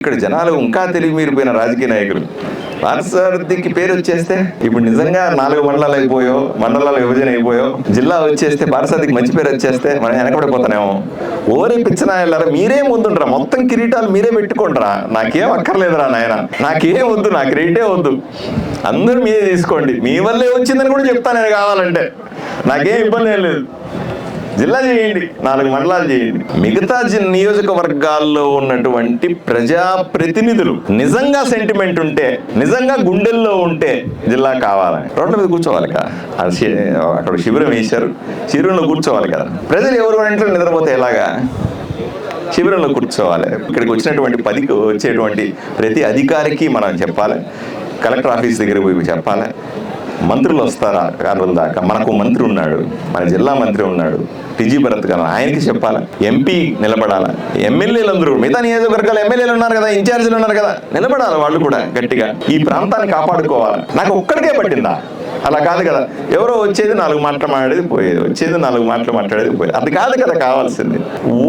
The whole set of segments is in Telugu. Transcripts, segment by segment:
ఇక్కడ జనాలు ఇంకా తెలివి మీరిపోయిన రాజకీయ నాయకులు పార్థసారథికి పేరు వచ్చేస్తే ఇప్పుడు నిజంగా 4 మండలాలు అయిపోయో, మండలాల విభజన అయిపోయో, జిల్లా వచ్చేస్తే పార్థసారథికి మంచి పేరు వచ్చేస్తే మనం వెనకబడిపోతానేమో. ఓరే పిచ్చనాయలారా, మీరే ముందుండ్రా, మొత్తం కిరీటాలు మీరే పెట్టుకోండిరా, నాకేం అక్కర్లేదురా నాయన, నాకేం వద్దు, నా కిరీటే వద్దు, అందరూ మీరే తీసుకోండి, మీ వల్లే వచ్చిందని కూడా చెప్తాను నేను కావాలంటే, నాకేం ఇబ్బంది ఏం లేదు. జిల్లా చేయండి, 4 మండలాలు చేయండి. మిగతా నియోజకవర్గాల్లో ఉన్నటువంటి ప్రజాప్రతినిధులు నిజంగా సెంటిమెంట్ ఉంటే, నిజంగా గుండెల్లో ఉంటే జిల్లా కావాలని రోడ్ల మీద కూర్చోవాలి కదా. అక్కడ శిబిరం వేశారు, శిబిరంలో కూర్చోవాలి కదా. ప్రజలు ఎవరు ఇంట్లో నిద్రపోతే ఎలాగా? శిబిరంలో కూర్చోవాలి. ఇక్కడికి వచ్చినటువంటి 10కి వచ్చేటువంటి ప్రతి అధికారికి మనం చెప్పాలి, కలెక్టర్ ఆఫీస్ దగ్గర పోయి చెప్పాలి. మంత్రులు వస్తారా కారణం దాకా, మనకు మంత్రి ఉన్నాడు, మన జిల్లా మంత్రి ఉన్నాడు, టిజీ భరత్ గారు, ఆయనకి చెప్పాలి. ఎంపీ నిలబడాలి, ఎమ్మెల్యేలు అందరూ, మిగతా నియోజకవర్గాలు ఎమ్మెల్యేలు ఉన్నారు కదా, ఇన్ఛార్జీలు ఉన్నారు కదా, నిలబడాలి వాళ్ళు కూడా గట్టిగా. ఈ ప్రాంతాన్ని కాపాడుకోవాలి. నాకు ఒక్కడికే పట్టిందా? అలా కాదు కదా, ఎవరో వచ్చేది 4 మాటలు మాట్లాడేది పోయేది, వచ్చేది 4 మాటలు మాట్లాడేది పోయేది. అది కాదు కదా కావాల్సింది.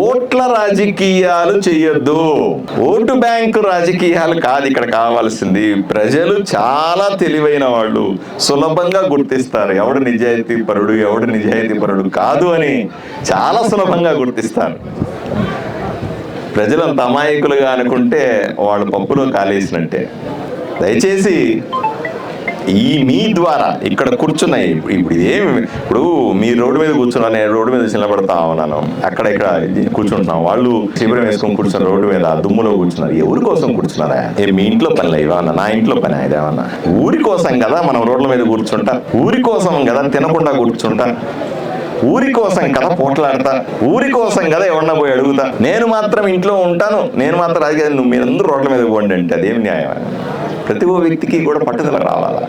ఓట్ల రాజకీయాలు చెయ్యొద్దు, ఓటు బ్యాంకు రాజకీయాలు కాదు ఇక్కడ కావాల్సింది. ప్రజలు చాలా తెలివైన వాళ్ళు, సులభంగా గుర్తిస్తారు ఎవడు నిజాయితీ పరుడు, ఎవడు నిజాయితీ పరుడు కాదు అని చాలా సులభంగా గుర్తిస్తారు. ప్రజలు అంత అమాయకులుగా అనుకుంటే వాళ్ళు పప్పులో కాలేసినట్టే. దయచేసి మీ ద్వారా ఇక్కడ కూర్చున్నాయి, ఇప్పుడు ఇప్పుడు మీ రోడ్డు మీద కూర్చున్నా, నేను రోడ్డు మీద నిలబడతా ఉన్నాను, అక్కడ ఇక్కడ కూర్చుంటున్నాం, వాళ్ళు శిబిరం వేసుకొని కూర్చున్నారు, రోడ్డు మీద దుమ్ములో కూర్చున్నారు. ఎవరి కోసం కూర్చున్నారా? మీ ఇంట్లో పనులు ఇవన్నా, నా ఇంట్లో పని ఇదేమన్నా? ఊరి కోసం కదా మనం రోడ్ల మీద కూర్చుంటా, ఊరి కోసం కదా తినకుండా కూర్చుంటా, ఊరి కోసం కదా పోట్లాడతా, ఊరి కోసం కదా ఎవరన్నా పోయి అడుగుతా. నేను మాత్రం ఇంట్లో ఉంటాను, నేను మాత్రం రాజకీయ, మీరందరూ రోడ్ల మీద పోండి అంటే అదేం న్యాయం? ప్రతి ఓ వ్యక్తికి కూడా పట్టుదల రావాలా?